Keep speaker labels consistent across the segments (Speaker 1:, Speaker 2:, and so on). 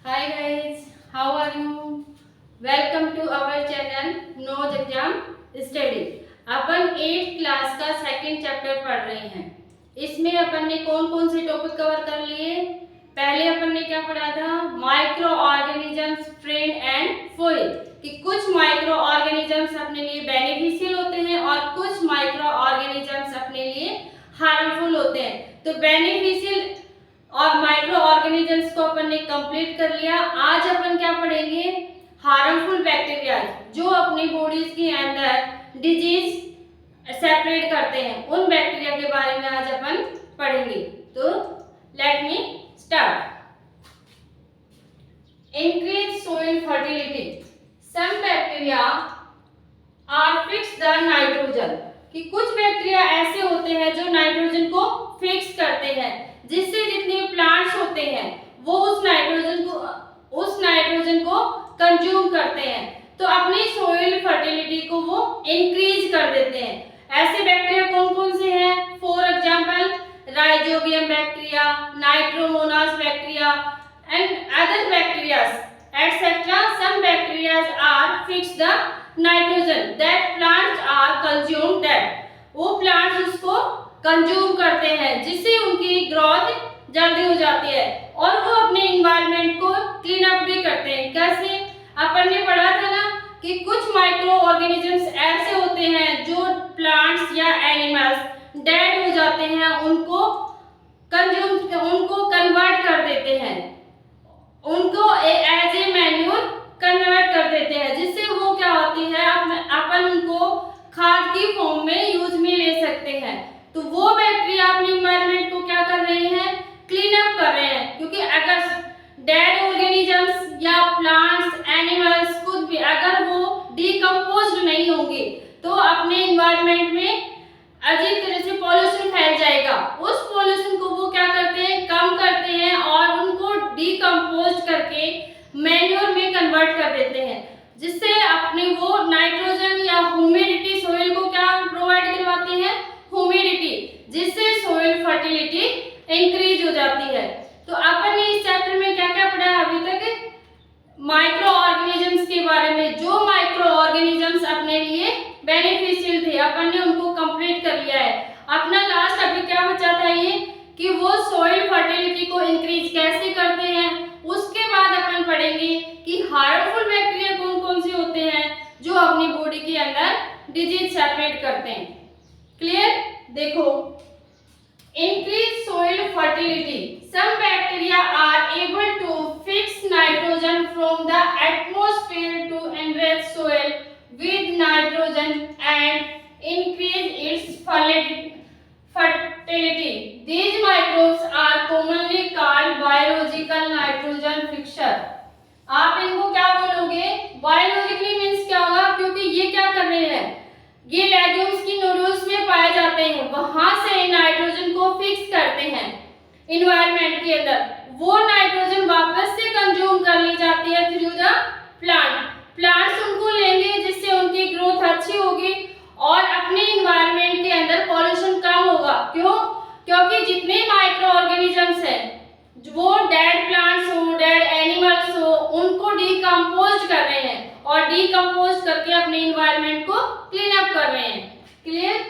Speaker 1: Hi guys, how are you? Welcome to our channel knows exam study. अपन 8th class का second chapter पढ़ रहे हैं। इसमें अपन ने कौन कौन से टॉपिक कवर कर लिए? पहले अपन ने क्या पढ़ा था? Micro organisms, friend and foil, कि कुछ माइक्रो ऑर्गेनिजम्स अपने लिए बेनिफिशियल होते हैं और कुछ माइक्रो ऑर्गेनिजम्स अपने लिए हार्मफुल होते हैं। तो बेनिफिशियल और माइक्रो ऑर्गेनिजम्स को अपन ने कंप्लीट कर लिया। आज अपन क्या पढ़ेंगे? हार्मफुल बैक्टीरिया जो अपनी बॉडीज के अंदर डिजीज सेपरेट करते हैं, उन बैक्टीरिया के बारे में आज अपन पढ़ेंगे। तो let me start. Increase soil fertility, some bacteria are fix the nitrogen, कि कुछ बैक्टीरिया ऐसे होते हैं जो नाइट्रोजन को फिक्स करते हैं, जिससे जितने प्लांट्स होते हैं वो उस नाइट्रोजन को कंज्यूम करते हैं, तो अपनी सोइल फर्टिलिटी को वो इंक्रीज कर देते हैं। ऐसे बैक्टीरिया कौन कौन से हैं? For example rhizobium bacteria, nitromonas bacteria and other bacterias etcetera. Some bacterias are fix the nitrogen that plants are consume that, वो प्लांट्स उसको कंज्यूम करते हैं, जिससे उनकी ग्रोथ जल्दी हो जाती है और वो अपने इन्वायरमेंट को क्लीन अप भी करते हैं। कैसे? अपन ने पढ़ा था ना कि कुछ माइक्रो ऑर्गेनिजम्स ऐसे होते हैं जो प्लांट्स या एनिमल्स डेड हो जाते हैं, उनको कन्वर्ट कर देते हैं, उनको एज ए मैन्यूर कन्वर्ट कर देते हैं, जिससे वो क्या होती है, अपन उनको खाद की फॉर्म में यूज में ले सकते हैं। तो वो बैक्टीरिया अपने इन्वायरमेंट को क्या कर रहे हैं? क्लीन अप कर रहे हैं। क्योंकि अगर डेड ऑर्गेनिजम्स या प्लांट्स, एनिमल्स खुद भी अगर वो डिकम्पोज्ड नहीं होंगे तो अपने इन्वायरमेंट में अजीब तरह से पॉल्यूशन फैल जाएगा। उस पॉल्यूशन को वो क्या करते हैं? कम करते हैं और उनको डिकम्पोज्ड करके मैन्योर में कन्वर्ट कर देते हैं, जिससे अपने वो नाइट्रोजन या ह्यूमिडिटी सोइल को क्या प्रोवाइड करवाते हैं? ह्यूमिडिटी, जिससे सोइल फर्टिलिटी इंक्रीज हो जाती है। तो अपन ने इस चैप्टर में क्या क्या पढ़ा है अभी तक? माइक्रो ऑर्गेनिजम्स के बारे में। जो माइक्रो ऑर्गेनिजम्स अपने लिए बेनिफिशियल थे, अपन ने उनको कंप्लीट कर लिया है। अपना लास्ट अभी क्या बचा था ये, कि वो सोइल फर्टिलिटी को इंक्रीज कैसे करते हैं। उसके बाद अपन पढ़ेंगे कि हार्मफुल बैक्टीरिया कौन कौन से होते हैं जो अपनी बॉडी के अंदर डिजीज सेपरेट करते हैं। क्लियर? देखो, increase soil fertility, some bacteria are able to fix nitrogen from the atmosphere to enrich soil with nitrogen and increase its fertility. These microbes are commonly called biological nitrogen fixer. आप इनको क्या बोलोगे? Biologically means क्या होगा? क्योंकि ये क्या कर रहे हैं, ये लेग्यूम्स की नोड्यूल्स में पाए जाते हैं, वहां से नाइट्रोजन को फिक्स करते हैं इन्वायरमेंट के अंदर। वो नाइट्रोजन वापस से कंज्यूम कर ली जाती है थ्रू द प्लांट्स उनको लेंगे, जिससे उनकी ग्रोथ अच्छी होगी और अपने इन्वायरमेंट के अंदर पॉल्यूशन कम होगा। क्यों? क्योंकि जितने माइक्रो ऑर्गेनिजम्स हैं, वो डेड प्लांट्स हो, डेड एनिमल्स हो, उनको डिकम्पोज कर रहे हैं और डिकम्पोज करके अपने इन्वायरमेंट को क्लीन अप कर रहे हैं। क्लियर?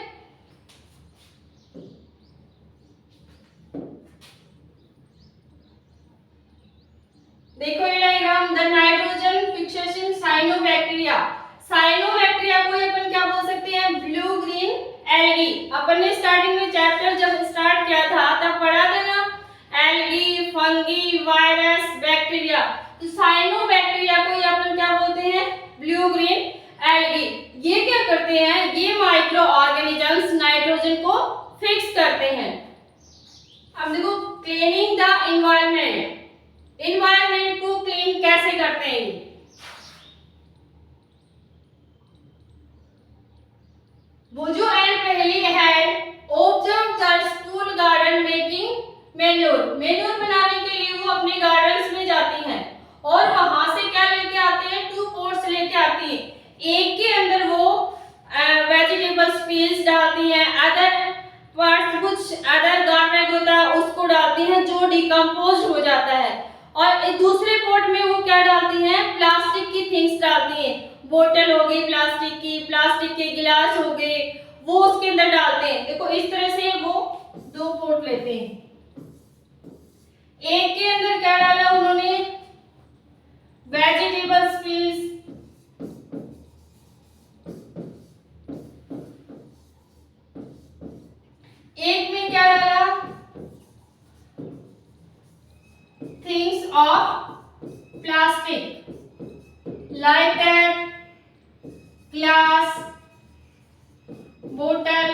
Speaker 1: देखो ये diagram, the nitrogen fixation cyanobacteria. Cyanobacteria को अपन क्या बोल सकते हैं? Blue green algae. अपन ने स्टार्टिंग में चैप्टर जब स्टार्ट किया था तब पढ़ा था ना, एल्गी, फंगी, वायरस, बैक्टीरिया। तो साइनोबैक्टीरिया को अपन क्या बोलते हैं? Blue green algae. ये क्या करते हैं? ये माइक्रो ऑर्गेनिजम्स नाइट्रोजन को फिक्स करते हैं। अब देखो, क्लीनिंग द इन्वायरमेंट, इन्वायरमेंट को क्लीन कैसे करते हैं? Bojo and Paheli had observed that school garden making manure बनाने के लिए वो अपने गार्डन्स में जाती हैं और वहां से क्या लेके आते हैं? 2 पॉट्स लेके आती हैं। एक के अंदर वो वेजिटेबल पील्स डालती हैं, अदर पार्ट्स कुछ अदर गार्बेज होता है उसको डालती हैं, जो डिकम्पोज हो जाता है और दूसरे पोर्ट में वो क्या डालती हैं, प्लास्टिक की थिंग्स डालती हैं, बोतल हो गई प्लास्टिक की, प्लास्टिक के गिलास हो गए, वो उसके अंदर डालते हैं। देखो इस तरह से वो दो पोर्ट लेते हैं। एक के अंदर क्या डाला उन्होंने, वेजिटेबल्स पीस, एक में क्या डाला, things of plastic like that, glass, बोतल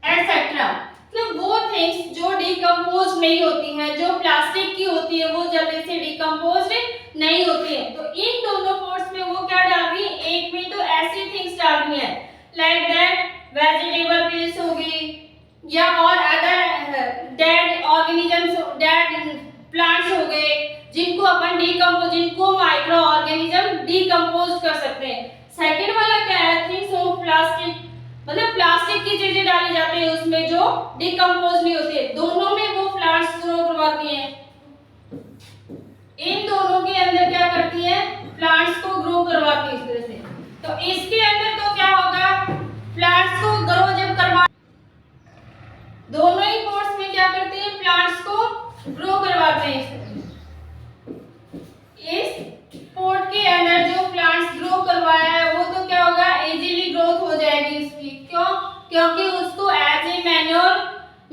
Speaker 1: एटसेट्रा। मतलब वो थिंग्स जो डिकम्पोज नहीं होती हैं, जो प्लास्टिक की होती है, वो जल्दी से डिकम्पोज नहीं होती है। तो इन दोनों पोर्ट्स में वो क्या डाल रही है, एक में तो ऐसी थिंग्स डाल रही है लाइक दैट वेजिटेबल पीस होगी या और other dead organisms, dead plants हो गए जिनको अपन डिकम्पोज, जिनको माइक्रो ऑर्गेनिज्म डिकम्पोज कर सकते हैं। सेकंड वाला क्या है, थिंग्स ऑफ प्लास्टिक, मतलब प्लास्टिक की चीजें डाली जाती है उसमें जो डिकम्पोज नहीं होती है। दोनों में वो प्लांट्स ग्रो करवाती हैं, इन दोनों के अंदर क्या करती है, प्लांट्स को ग्रो करवाती है इस तरह से। तो इसके अंदर तो क्या होगा, प्लांट्स को ग्रो जब करवा, दोनों ही पोर्ट्स में क्या करते हैं, प्लांट्स को ग्रो करवाते हैं। इस पोर्ट के अंदर जो प्लांट्स ग्रो करवाया है वो तो क्या होगा, इजीली ग्रोथ हो जाएगी उसकी। क्यों, क्योंकि उसको एज ए मैन्योर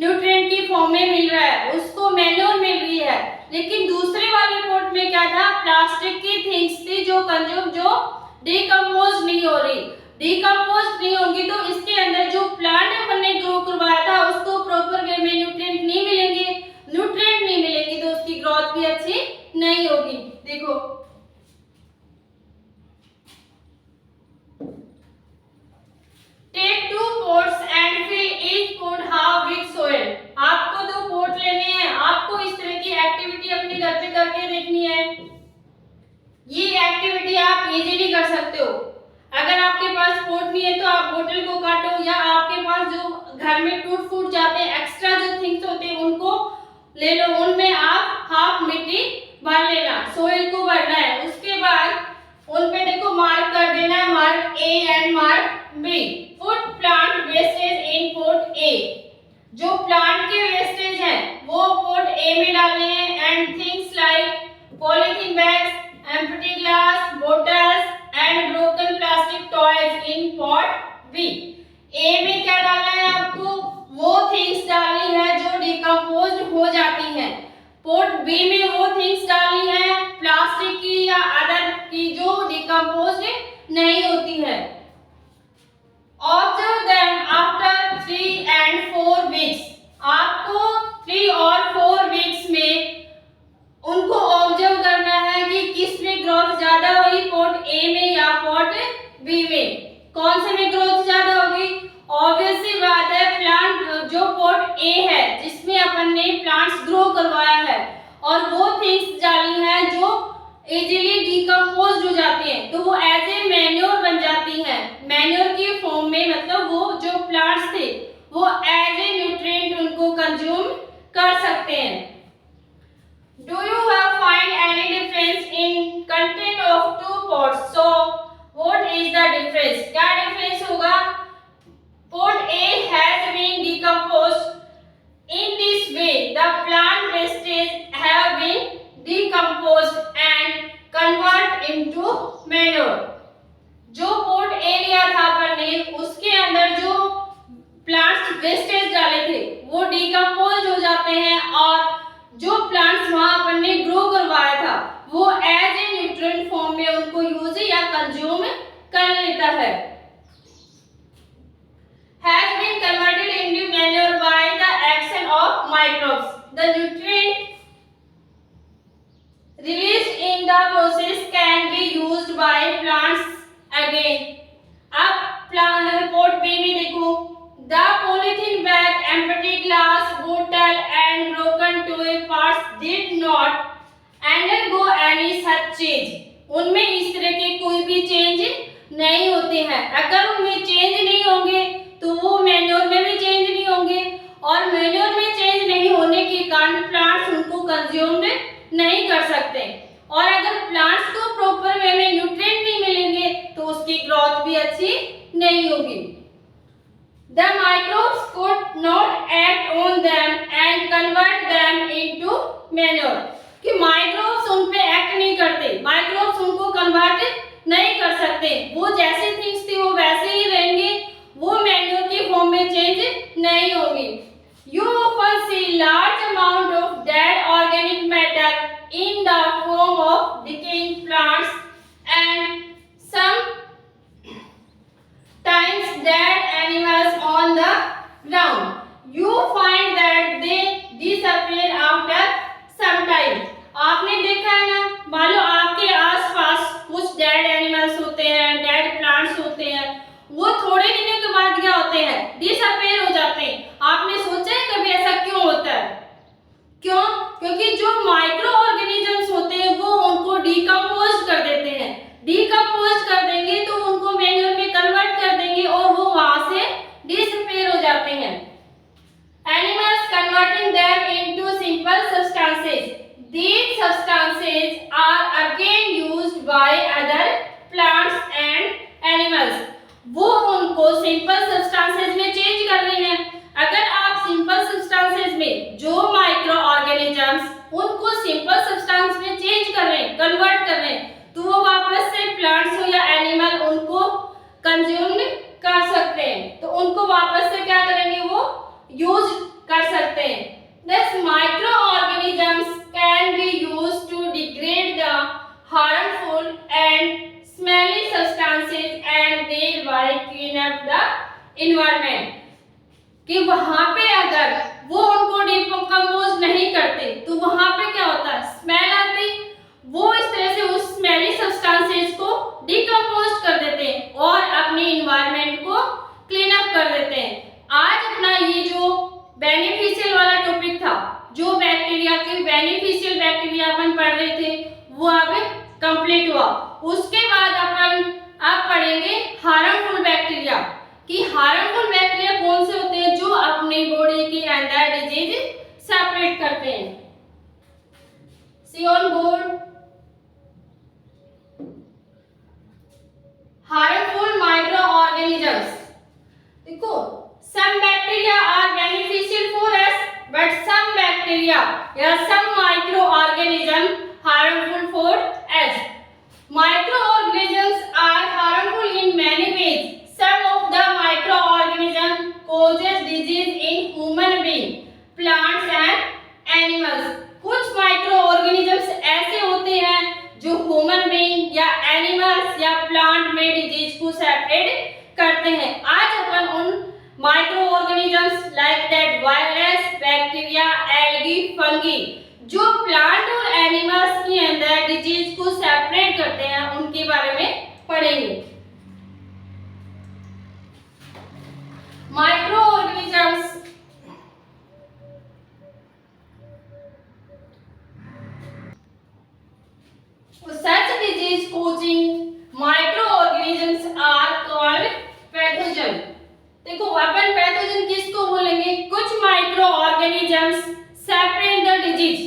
Speaker 1: न्यूट्रिएंट की फॉर्म में मिल रहा है, उसको मैन्योर मिल रही है। लेकिन दूसरे वाले पोर्ट में क्या था, प्लास्टिक की थिंग्स थी जो कंज्यूम, जो डिकम्पोज नहीं हो रही। डिकम्पोज नहीं होंगी तो इसके अंदर जो प्लांट अपन ने ग्रो करवाया था उसको प्रॉपर वे में न्यूट्रिएंट नहीं मिलेंगे, न्यूट्रिएंट नहीं मिलेंगे तो उसकी ग्रोथ भी अच्छी नहीं होगी। देखो take 2 pots and fill each pot half with soil। आपको 2 पोर्ट लेने हैं, आपको इस तरह की एक्टिविटी अपने घर पे करके देखनी है। ये एक्टिविटी आप इजीली कर सकते हो। अगर आपके पास पोर्ट नहीं है तो आप बोतल को काटो, या आपके पास जो घर में टूट फूट जाते हैं एक्स्ट्रा जो थिंग्स होते हैं उनको ले लो, उनमें आप हाफ मिट्टी भर लेना, सोइल को भरना है। उसके बाद उन पे देखो मार्क कर देना है, mark A and mark B. Put plant wastage in port A, जो प्लांट के वेस्टेज हैं वो पोर्ट ए में डालने हैं। And things like polythene bags, empty glass bottles and broken plastic toys in pot B. A में क्या डालना है आपको, वो थिंग्स डालनी है जो डिकम्पोज हो जाती हैं। पोर्ट बी में वो थिंग्स डालनी है प्लास्टिक की या अदर की जो डिकम्पोज नहीं होती है। Observe them after 3 and 4 weeks। आपको 3 और 4 वीक्स में उनको ऑब्जर्व करना है कि किस में ग्रोथ ज्यादा हुई, पोर्ट ए में या पोर्ट बी में। कौन से में ग्रोथ ज्यादा होगी, ऑब्वियस सी बात है प्लांट जो पोर्ट ए है जिसमें अपन ने प्लांट्स ग्रो करवाया है और वो थिंग्स डाली हैं जो इजीली डिकम्पोज हो जाती हैं, तो वो एज ए मैन्योर बन जाती हैं, मैन्योर की फॉर्म में। मतलब वो जो प्लांट्स थे वो एज ए न्यूट्रिएंट उनको कंज्यूम कर सकते हैं। Do you have find any difference in content of 2 pots? So what is the difference, क्या डिफरेंस होगा, pot A has been decomposed in this way, the plant wastage have been decomposed and convert into manure। जो port A लिया था अपन ने उसके अंदर जो plants wastage डाले थे वो डिकम्पोज हो जाते हैं और जो प्लांट्स वहां अपन ने ग्रो करवाया था वो एज ए न्यूट्रिएंट फॉर्म में उनको यूज या कंज्यूम कर लेता है। Has been converted into manure by the action of microbes। The nutrient released in the process can be used by plants again। अब प्लांट पोर्ट बी में देखो, the polythene bag, empty glass bottle and broken toy parts did not undergo any such change। उनमें इस तरह के कोई भी change नहीं होते हैं। अगर उनमें चेंज नहीं होंगे तो वो मैन्योर में भी चेंज नहीं होंगे और मैन्योर में चेंज नहीं होने के कारण प्लांट्स उनको कंज्यूम और अगर प्लांट्स को प्रॉपर वे में न्यूट्रिएंट नहीं मिलेंगे तो उसकी ग्रोथ भी अच्छी नहीं होगी। The microbes could not act on them and convert them into manure। कि माइक्रोब्स उन पे एक्ट नहीं करते, माइक्रोब्स उनको कन्वर्ट नहीं कर सकते, वो जैसे थिंग्स थी वो वैसे ही रहेंगे, वो मैन्योर की फॉर्म में चेंज नहीं होंगी। You often see large amount of dead organic matter in the form of decaying plants and sometimes dead animals on the ground. You find that they disappear after some time। आपने देखा है ना, मान लो आपके आसपास कुछ डेड एनिमल्स होते हैं, डेड प्लांट्स होते हैं, वो थोड़े दिनों के बाद क्या होते हैं, डिसअपीयर हो जाते हैं। आपने सोचा है कभी ऐसा क्यों होता है? क्यों? क्योंकि जो माइक्रो ऑर्गेनिजम्स होते हैं वो उनको डिकम्पोज कर देते हैं। डिकम्पोज कर देंगे तो उनको मैन्योर में कन्वर्ट कर देंगे और वो वहां से डिसअपीयर हो जाते हैं। Animals converting them into simple substances. These substances are again used by other plants and animals। वो उनको सिंपल सब्सटेंसेस में चेंज कर रहे हैं। अगर आप सिंपल सब्सटेंसेस में जो माइक्रो ऑर्गेनिजम्स उनको सिंपल सब्सटेंस में चेंज कर रहे हैं, कन्वर्ट कर रहे हैं, तो वो वापस से प्लांट्स हो या एनिमल उनको कंज्यूम कर सकते हैं, तो उनको वापस से क्या करेंगे, वो यूज कर सकते हैं। Thus microorganisms can be used to degrade the harmful and smelly substances and thereby clean up the environment। कि वहां पे अगर वो उनको डिकम्पोज नहीं करते तो वहां पे क्या होता है, स्मेल आती, वो इस तरह से उस स्मेली सब्सटेंसेस को डिकम्पोज कर देते हैं और अपने इन्वायरमेंट को क्लीन अप कर देते हैं। आज अपना ये जो बेनिफिशियल वाला टॉपिक था, जो बैक्टीरिया के बेनिफिशियल बैक्टीरिया अपन पढ़ रहे थे, वो अब कंप्लीट हुआ। उसके बाद अपन अब पढ़ेंगे हार्मफुल बैक्टीरिया, कि हार्मफुल बैक्टीरिया कौन से होते हैं जो अपनी बॉडी के अंदर डिजीज सेपरेट करते हैं। See on board, harmful micro organisms. देखो, some bacteria are beneficial for us but some bacteria या some microorganism harmful for us। Microorganisms are harmful in many ways। Some of the microorganisms causes disease in human being, plants and animals। कुछ microorganisms ऐसे होते हैं जो human being या animals या plant में disease को सेपरेट करते हैं। आज अपन उन microorganisms like that virus, bacteria, algae, fungi जो प्लांट और एनिमल्स के अंदर डिजीज को सेपरेट करते हैं उनके बारे में पढ़ेंगे। Microorganisms such disease causing microorganisms are called pathogen। देखो, अपन पैथोजन किसको बोलेंगे, कुछ micro organisms separate the disease,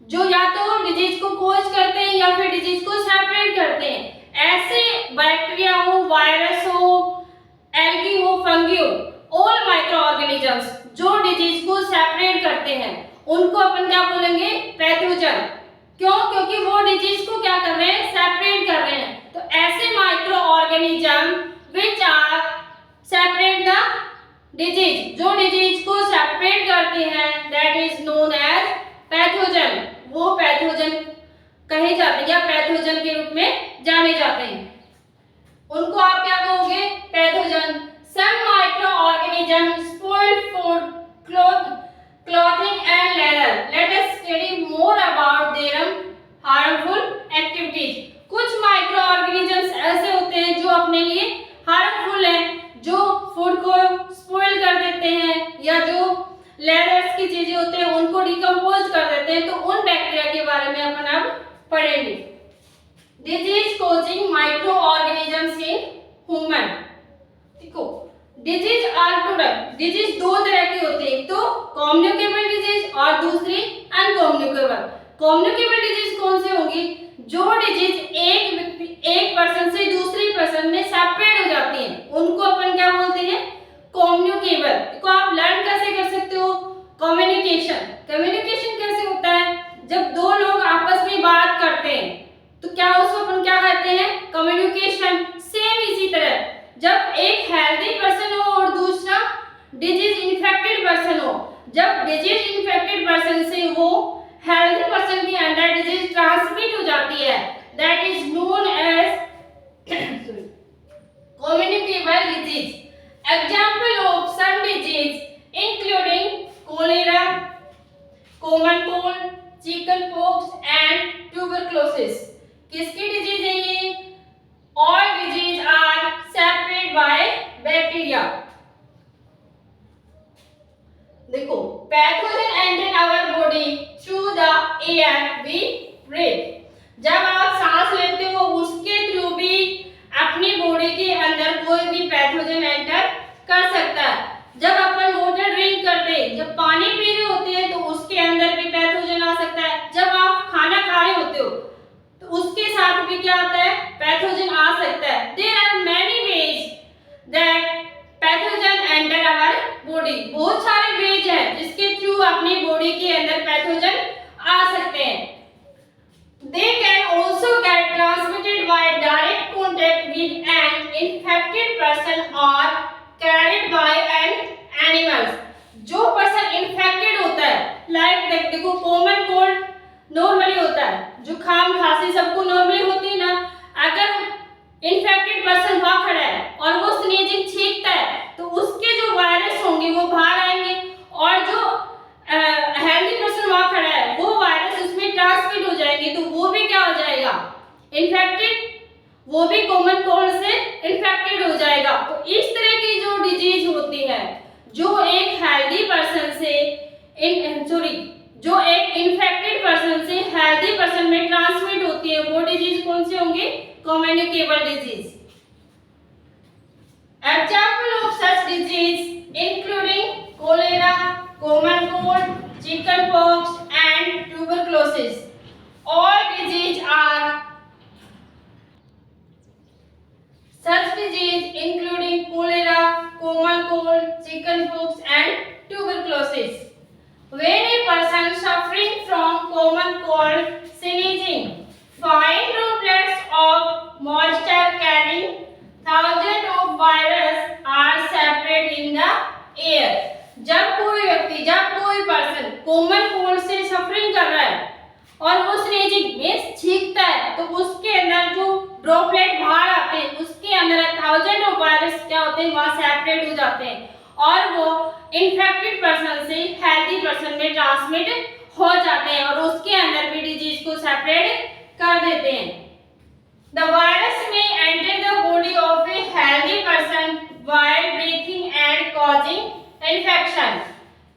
Speaker 1: जो या तो डिजीज को कोज करते हैं या फिर डिजीज को सेपरेट करते हैं। ऐसे बैक्टीरिया हो, वायरस हो, एल्गी हो, फंगी हो, ऑल माइक्रो ऑर्गेनिजम्स जो डिजीज को सेपरेट करते हैं उनको अपन क्या बोलेंगे, पैथोजन। क्यों? क्योंकि वो डिजीज को क्या कर रहे हैं, सेपरेट कर रहे हैं। तो ऐसे microorganism which are separate the disease, जो डिजीज को सेपरेट करते हैं, that is known as pathogen. वो पैथोजन कहे जाते हैं या पैथोजन के रूप में जाने जाते हैं। उनको आप क्या कहोगे, pathogen. Some microorganism spoil food, clothing and leather। Let us study more about their harmful activities। कुछ माइक्रो ऑर्गेनिजम्स ऐसे होते हैं जो अपने लिए हार्मफुल हैं, जो फूड को स्पॉइल कर देते हैं या जो लेदर्स की चीजें होते हैं उनको डिकम्पोज कर देते हैं। तो उन बैक्टीरिया के बारे में अपन अब पढ़ेंगे। Disease causing micro organisms in human. देखो, disease are two type, disease दो तरह की होती है, एक तो कम्युनिकेबल डिजीज और दूसरी अनकम्युनिकेबल। कम्युनिकेबल डिजीज कौन से होगी, जो डिजीज एक पर्सन से दूसरी पर्सन में सेपरेट हो जाती है उनको अपन क्या बोलते हैं, कम्युनिकेबल। देखो आप लर्न कैसे कर सकते हो, कम्युनिकेशन। कम्युनिकेशन कैसे होता है, जब दो लोग आपस में बात करते हैं तो क्या उसको अपन क्या कहते हैं, कम्युनिकेशन। सेम इसी तरह जब एक हेल्दी पर्सन हो और दूसरा डिजीज इन्फेक्टेड पर्सन हो, जब डिजीज इन्फेक्टेड पर्सन से वो हेल्दी पर्सन के अंदर डिजीज ट्रांसमिट हो जाती है, that is known as communicable disease. Example of some disease including cholera, common cold, chickenpox and tuberculosis. किसकी डिजीज है ये? All disease are separated by bacteria. देखो, pathogen enter our body through the air we breathe. जब आप सांस लेते हो उसके थ्रू भी अपनी बॉडी के अंदर कोई भी पैथोजन एंटर कर सकता है। जब अपन वाटर ड्रिंक करते हैं, जब पानी पी रहे होते हैं तो उसके अंदर भी पैथोजन आ सकता है। जब आप खाना खा रहे होते हो तो उसके साथ भी क्या आता है, पैथोजन आ सकता है। There are many ways that pathogen enter our body. बहुत सारे वेज हैं जिसके थ्रू अपनी बॉडी के अंदर पैथोजन आ सकते हैं। They can also get transmitted by direct contact with an infected person or carried by an animals. जो पर्सन इन्फेक्टेड होता है, लाइक देखो कॉमन कोल्ड नॉर्मली होता है, जुकाम खांसी सबको नॉर्मली होती है ना। अगर इन्फेक्टेड पर्सन वहां खड़ा है और वो स्नीजिंग छींकता है तो उसके जो वायरस होंगे वो बाहर आएंगे, और जो हेल्दी पर्सन वहां खड़ा है वो वायरस उसमें ट्रांसमिट हो जाएंगे, तो वो भी क्या हो जाएगा, इन्फेक्टेड, वो भी कॉमन कोल्ड से इन्फेक्टेड हो जाएगा। तो इस तरह की जो डिजीज होती है, जो एक हेल्दी पर्सन से जो एक इन्फेक्टेड पर्सन से हेल्दी पर्सन में ट्रांसमिट होती है, वो डिजीज कौन से होंगे, communicable disease. Example of such disease including cholera, common cold, chickenpox and tuberculosis. All disease are such disease including cholera, common cold, chickenpox and tuberculosis. When a person suffering from common cold, sneezing, fine droplets of moisture carrying thousands of virus are separated in the air. जब कोई person common cold से suffering कर रहा है और वो sneezing में छींकता है तो उसके अंदर जो ड्रॉपलेट बाहर आते हैं, उसके अंदर थाउजेंड ऑफ वायरस क्या होते हैं, वहां सेपरेट हो जाते हैं और वो इन्फेक्टेड पर्सन से हेल्दी पर्सन में ट्रांसमिट हो जाते हैं और उसके अंदर भी डिजीज को सेपरेट कर देते हैं। द वायरस में enter the body of a healthy person while breathing and causing infection.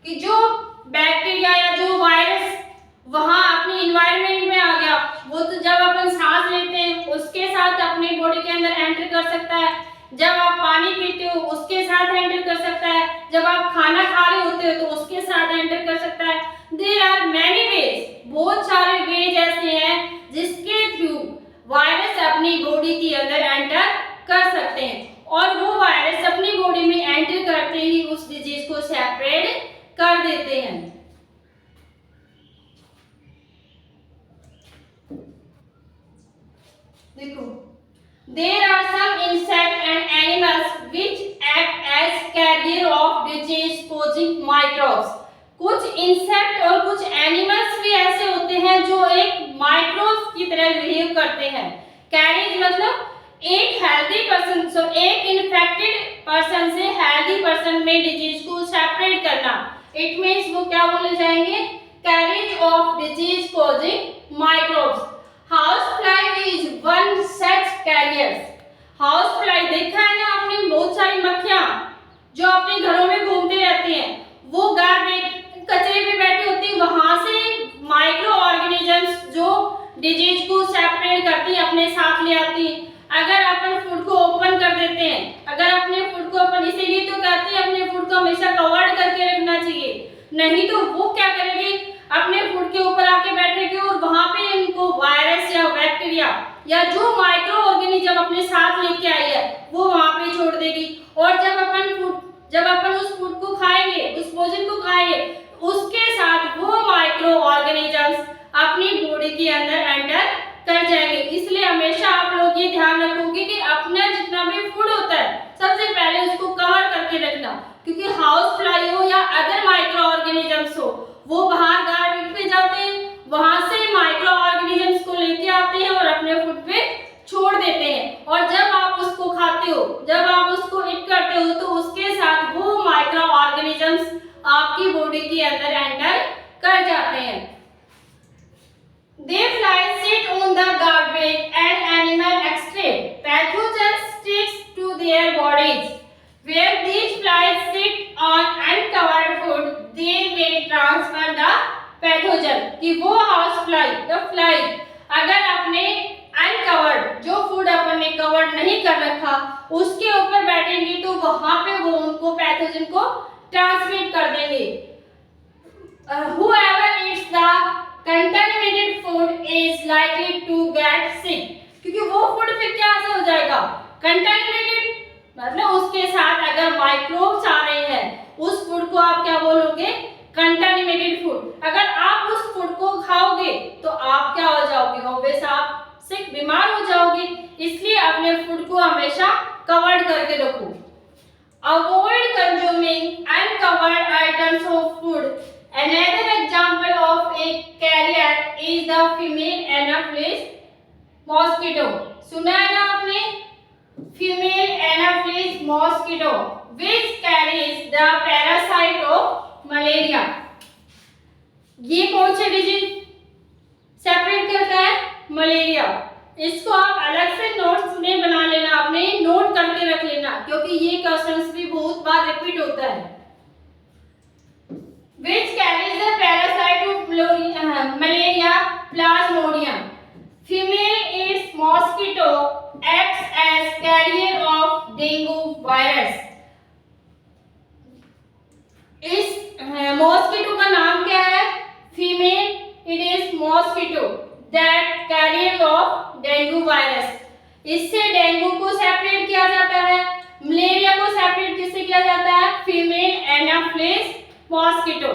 Speaker 1: कि जो बैक्टीरिया या जो वायरस वहां अपनी इन्वायरमेंट में आ गया, वो तो जब अपन सांस लेते हैं उसके साथ अपनी बॉडी के अंदर एंटर कर सकता है, जब आप पानी पीते हो उसके साथ एंटर कर सकता है, जब आप खाना खा रहे होते हो तो उसके साथ एंटर कर सकता है। देयर आर मेनी वेज, बहुत सारे वेज ऐसे हैं जिसके थ्रू वायरस अपनी बॉडी के अंदर एंटर कर सकते हैं और वो वायरस अपनी बॉडी में एंटर करते ही उस डिजीज को सेपरेट कर देते हैं। देखो, there are some insects and animals which act as carrier of disease causing microbes. कुछ इंसेक्ट और कुछ एनिमल्स भी ऐसे होते हैं जो एक माइक्रोब्स की तरह बिहेव करते हैं। कैरिज मतलब एक हेल्दी पर्सन एक इन्फेक्टेड पर्सन से हेल्दी पर्सन में डिजीज को सेपरेट करना। इट मींस वो क्या बोले जाएंगे, carriage of disease causing microbes. House fly is one such carriers. House fly देखा है ना आपने, बहुत सारी मक्खियां जो अपने घरों में घूमते रहती हैं, वो घर में कचरे पे बैठी होती है, वहां से माइक्रो ऑर्गेनिजम्स जो डिजीज को सेपरेट करती है अपने साथ ले आती है। अगर अपन फूड को ओपन कर देते हैं, अगर अपने फूड को अपन इसीलिए तो कहते हैं अपने फूड को हमेशा कवर्ड करके रखना चाहिए, नहीं तो वो क्या करेगी, अपने फूड के ऊपर आके बैठेगी और वहां पे इनको वायरस या जो माइक्रो ऑर्गेनिज्म अपने साथ लेके आई है वो वहां पे छोड़ देगी। और जब अपन उस फूड को खाएंगे, उस भोजन को खाएंगे, उसके साथ वो माइक्रो ऑर्गेनिजम्स अपनी बॉडी के अंदर एंटर कर जाएंगे। इसलिए हमेशा आप लोग ये ध्यान रखोगे कि अपना जितना भी फूड होता है सबसे पहले उसको कवर करके रखना, क्योंकि हाउस फ्लाई हो या अदर माइक्रो ऑर्गेनिजम्स हो वो बाहर गार्डन पे जाते हैं, वहां से माइक्रो ऑर्गेनिजम्स को लेके आते हैं और अपने फूड पे छोड़ देते हैं। और जब आप उसको खाते हो, जब आप उसको ईट करते हो तो उसके साथ वो माइक्रो ऑर्गेनिजम्स आपकी बॉडी के अंदर एंटर कर जाते हैं। They fly sit on the garbage and animal excrete pathogens sticks to their bodies. Where these flies sit on uncovered food, they may transfer the pathogen. कि वो हाउस फ्लाई या fly अगर अपने अनकवर्ड जो food अपन ने cover नहीं कर रखा उसके ऊपर बैठेंगी तो वहां पे वो उनको पैथोजन को ट्रांसमिट कर देंगे। Whoever eats the contaminated food is likely to get sick. क्योंकि वो फूड फिर क्या से हो जाएगा, कंटामिनेटेड, मतलब उसके साथ अगर माइक्रोब्स आ रहे हैं उस फूड को आप क्या बोलोगे, कंटामिनेटेड फूड। अगर आप उस फूड को खाओगे तो आप क्या हो जाओगे, ऑब्वियस आप सिक, बीमार हो जाओगे। इसलिए अपने फूड को हमेशा कवर्ड करके रखो। Avoid consuming uncovered items of food. Another example of a carrier is the female Anopheles mosquito. सुना है ना आपने, female Anopheles mosquito, which carries the parasite of malaria. ये कौन से डिजीज सेपरेट करता है, मलेरिया। इसको आप अलग से नोट्स में बना लेना, आपने नोट करके रख लेना, क्योंकि ये क्वेश्चंस भी बहुत बार रिपीट होता है। Which carries the parasite of malaria plasmodium. Female is mosquito acts as carrier of dengue virus. इस मॉस्किटो का नाम क्या है, female, it is mosquito that carrier of dengue virus. इससे डेंगू को सेपरेट किया जाता है, मलेरिया को सेपरेट किससे किया जाता है, फीमेल एनाफ्लेस मॉस्किटो।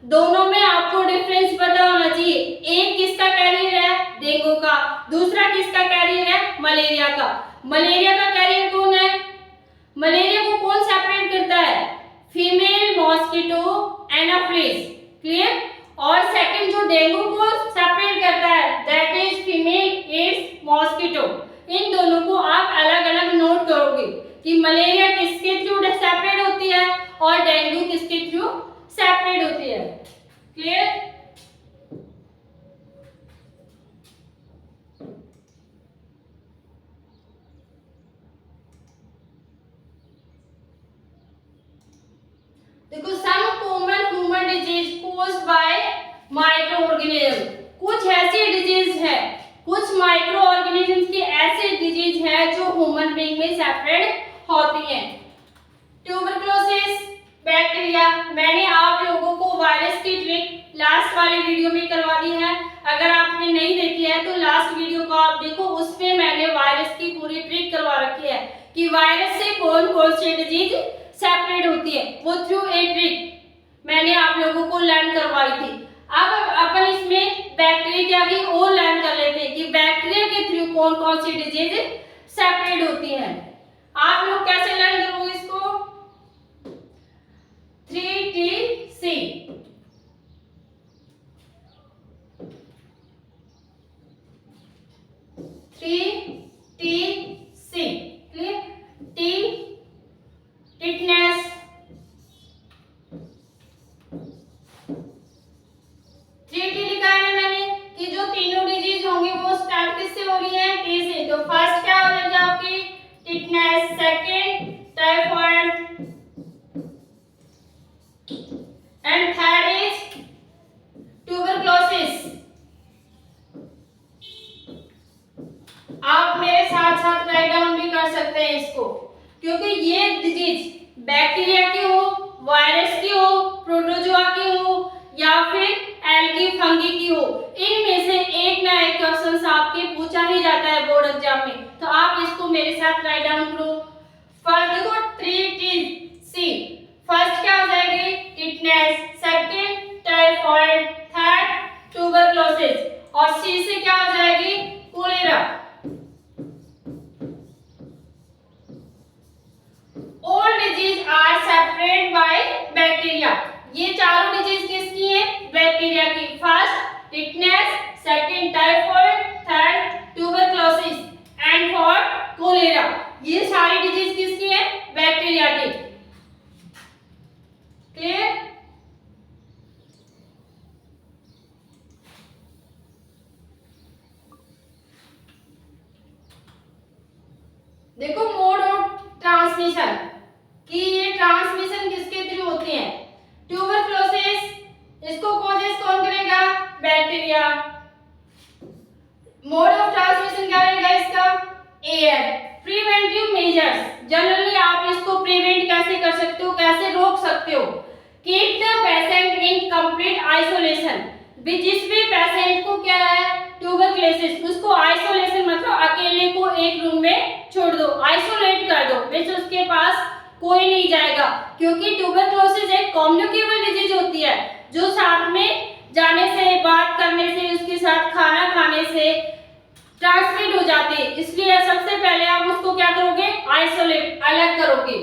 Speaker 1: दोनों में आपको डिफरेंस पता होना चाहिए, एक किसका कैरियर है, डेंगू का, दूसरा किसका कैरियर है, मलेरिया का। मलेरिया का कैरियर कौन है, मलेरिया को कौन सेपरेट करता है, फीमेल मॉस्किटो एनाफ्लेस, क्लियर। और सेकंड जो डेंगू को सेपरेट करता है that is female Aedes mosquito. इन दोनों को आप अलग अलग नोट करोगे कि मलेरिया किसके थ्रू सेपरेट होती है और डेंगू किसके थ्रू सेपरेट होती है, क्लियर। देखो, some common human disease caused by microorganism. कुछ ऐसी डिजीज है, कुछ माइक्रो ऑर्गेनिज्म की ऐसी डिजीज है जो ह्यूमन बीइंग में सेपरेट होती हैं। ट्यूबरकुलोसिस, बैक्टीरिया, मैंने आप लोगों को वायरस की ट्रिक लास्ट वाली वीडियो में करवा दी है। अगर आपने नहीं देखी है तो लास्ट वीडियो को आप देखो, उसमें मैंने वायरस की पूरी ट्रिक करवा रखी है कि वायरस से कौन कौन सी डिजीज सेपरेट होती है। वो थ्रू ए ट्रिक मैंने आप लोगों को लर्न करवाई थी। अब अपन इसमें बैक्टीरिया की और लर्न कर लेते हैं कि बैक्टीरिया के थ्रू कौन कौन सी डिजीज सेपरेट होती हैं। आप लोग कैसे लर्न करोगे इसको, 3TC। क्लियर। टी टिटनेस, लिखा है मैंने कि जो तीनों डिजीज होंगी वो स्टार्ट किससे हो रही है, टी से। तो फर्स्ट क्या हो जाएगी आपकी, tetanus, second typhoid and third is tuberculosis. आप मेरे साथ साथ राइट डाउन भी कर सकते हैं इसको, क्योंकि ये डिजीज बैक्टीरिया की हो, वायरस की हो, प्रोटोजोआ की हो या फिर एल्गी फंगी की हो, इनमें से एक ना एक क्वेश्चन आपके पूछा पूछा ही जाता है बोर्ड एग्जाम में, तो आप इसको मेरे साथ राइट डाउन करो। फर्स्ट देखो 3T फर्स्ट क्या हो जाएगी tetanus, second typhoid, third tuberculosis और सी से क्या हो जाएगी cholera. All disease are separate by bacteria. ये चारों डिजीज किसकी है बैक्टीरिया की। First tetanus, second typhoid, third tuberculosis and fourth cholera. ये सारी डिजीज किसकी है बैक्टीरिया की। क्लियर। देखो मोड ऑफ ट्रांसमिशन कि ये ट्रांसमिशन किसके थ्रू होते हैं। ट्यूबरक्लोसिस इसको कॉजेस कौन करेगा बैक्टीरिया। मोड ऑफ ट्रांसमिशन क्या रहेगा इसका एयर। प्रिवेंटिव मेजर्स जनरली आप इसको प्रिवेंट कैसे कर सकते हो, कैसे रोक सकते हो। Keep the patient in complete isolation. जिस भी पेशेंट को क्या है ट्यूबरक्लोसिस उसको आइसोलेशन मतलब अकेले को एक रूम में छोड़ दो, आइसोलेट कर दो, वैसे उसके पास कोई नहीं जाएगा। क्योंकि ट्यूबरक्लोसिस एक कम्युनिकेबल डिजीज होती है जो साथ में जाने से, बात करने से, उसके साथ खाना खाने से ट्रांसमिट हो जाती है। इसलिए सबसे पहले आप उसको क्या करोगे आइसोलेट, अलग करोगे।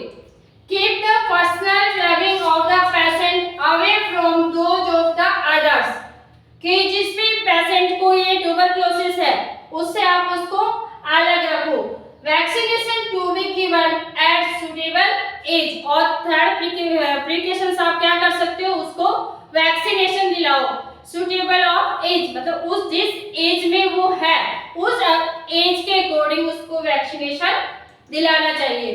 Speaker 1: Keep the personal belonging of the patient away from those of the others. कि जिस भी पेशेंट को ये ट्यूबरक्लोसिस है उससे आप उसको अलग रखो। Vaccination to be given at suitable age. और थर्ड प्रिकॉशंस आप क्या कर सकते हो उसको वैक्सीनेशन दिलाओ। सुटेबल ऑफ एज मतलब उस जिस एज में वो है उस एज के अकॉर्डिंग उसको वैक्सीनेशन दिलाना चाहिए।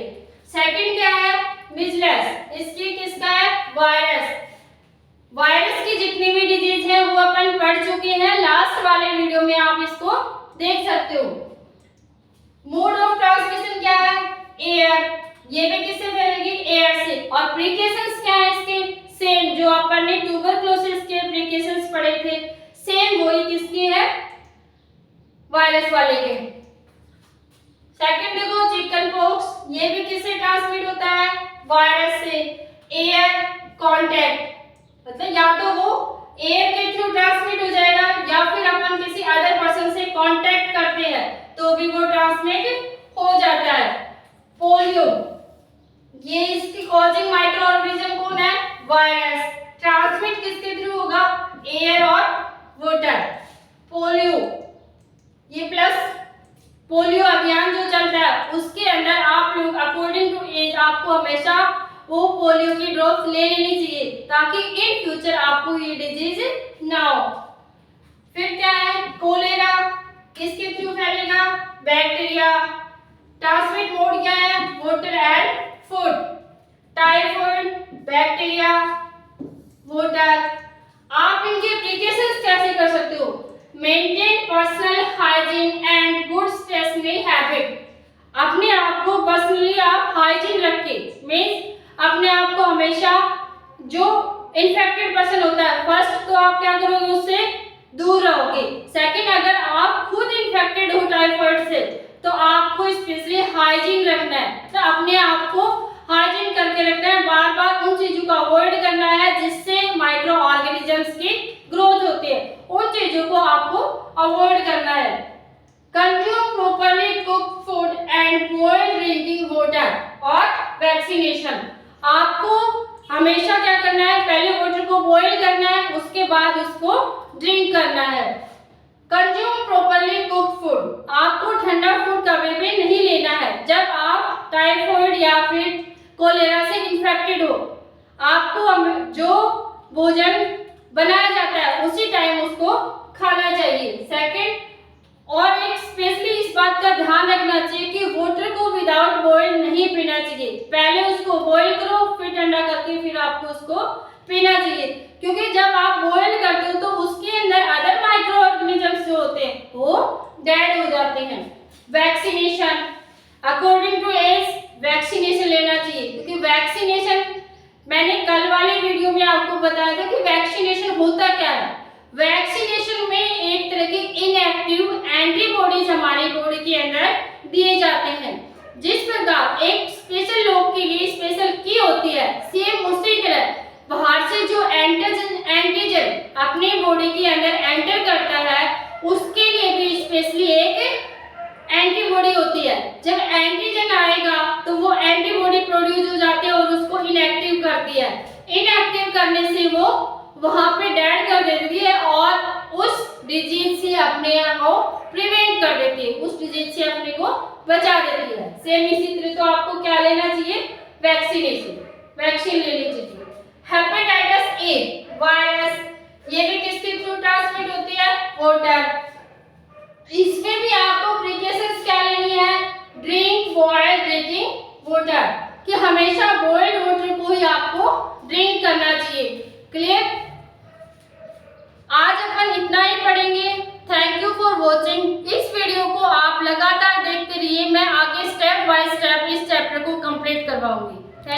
Speaker 1: सेकंड क्या है मिजल्स। इसकी किसका है वायरस। वायरस की जितनी भी डिजीज है वो अपन पढ़ चुके हैं, लास्ट वाले वीडियो में आप इसको देख सकते हो। मोड ऑफ ट्रांसमिशन क्या है एयर। ये भी किससे फैलेगी एयर से। और प्रिकॉशंस क्या है इसके सेम जो अपन ने ट्यूबरक्लोसिस के प्रिकॉशंस पढ़े थे सेम वही किसकी है वायरस वाले के। सेकंड देखो चिकन पॉक्स। ये भी किससे ट्रांसमिट होता है वायरस से। एयर कांटेक्ट मतलब या तो वो एयर के थ्रू ट्रांसमिट हो जाएगा या फिर अपन किसी अदर पर्सन से कांटेक्ट करते हैं तो भी वो ट्रांसमिट हो जाता है। पोलियो ये इसकी कॉजिंग माइक्रो ऑर्गेनिज्म कौन है वायरस। ट्रांसमिट किसके थ्रू होगा एयर और वाटर। पोलियो ये प्लस पोलियो अभियान जो चल रहा है उसके अंदर आप लोग अकॉर्डिंग टू एज आपको हमेशा वो पोलियो की ड्रॉप्स ले लेनी चाहिए ताकि इन फ्यूचर आपको ये डिजीज ना हो। फिर क्या है कोलेरा किसके थ्रू फैलेगा बैक्टीरिया। ट्रांसमिट मोड क्या है water and food. Typhoid bacteria water. आप इनके प्रिकॉशंस कैसे कर सकते हो। Maintain personal hygiene and good stationery habit. अपने आप को पर्सनली आप हाइजीन रखें मींस अपने आप को हमेशा जो इन्फेक्टेड पर्सन होता है फर्स्ट तो आप क्या करोगे उससे दूर रहोगे। सेकंड अगर आप खुद इन्फेक्टेड हो टाइफाइड से तो आपको स्पेशली हाइजीन रखना है। तो अपने आप को हाइजीन करके रखना है, बार बार उन चीजों को अवॉइड करना है जिससे माइक्रो ऑर्गेनिजम्स की ग्रोथ होती है, उन चीजों को आपको अवॉइड करना है। Consume properly cook food and boiled drinking water और वैक्सीनेशन। आपको हमेशा क्या करना है पहले वाटर को बॉईल करना है उसके बाद उसको ड्रिंक करना है। Consume properly cook food. आपको ठंडा फूड कभी भी नहीं लेना है जब आप टाइफाइड या फिर कोलेरा से इन्फेक्टेड हो। आपको जो भोजन बनाया जाता है उसी टाइम उसको खाना चाहिए। सेकंड और एक स्पेशली इस बात का ध्यान रखना चाहिए कि वाटर को विदाउट बॉईल नहीं पीना चाहिए। पहले उसको बॉईल करो फिर ठंडा करके फिर आपको उसको पीना चाहिए क्योंकि जब आप बॉईल करते हो तो उसके अंदर अदर माइक्रो ऑर्गेनिजम्स जो होते हैं वो डेड हो जाते हैं। Vaccination according to age vaccination लेना चाहिए क्योंकि वैक्सीनेशन मैंने कल वाले वीडियो में आपको बताया था कि वैक्सीनेशन होता क्या है। वैक्सीनेशन में एक तरह की इनएक्टिव एंटीबॉडीज हमारे अंदर दिए जाते हैं। जिस प्रकार एक स्पेशल लोग के लिए स्पेशल की होती है, सेम उसी तरह बाहर से जो एंटीजन अपने बॉडी के अंदर एंटर करता है उसके लिए भी स्पेशली एक एंटीबॉडी होती है। जब एंटीजन आएगा तो वो एंटीबॉडी प्रोड्यूस हो जाती है और उसको इनएक्टिव करती है। इनएक्टिव करने से वो वहां पे डेड कर देती है और उस डिजीज से अपने आप को प्रिवेंट कर देती है, उस डिजीज से अपने को बचा देती है। सेम इसी तरह तो आपको क्या लेना चाहिए, वैक्सीन लेनी चाहिए। हेपेटाइटिस ए वायरस, ये भी किसके थ्रू ट्रांसमिट होती है, वाटर। इसमें भी आपको प्रिकॉशंस क्या लेनी है, ड्रिंक व्हाइल ड्रिंकिंग वाटर, कि हमेशा बॉइल्ड वाटर को ही आपको ड्रिंक करना चाहिए। क्लियर? आज अपन इतना ही पढ़ेंगे। Thank you for watching. इस वीडियो को आप लगातार देखते रहिए, मैं आगे स्टेप बाय स्टेप इस चैप्टर को कंप्लीट करवाऊंगी।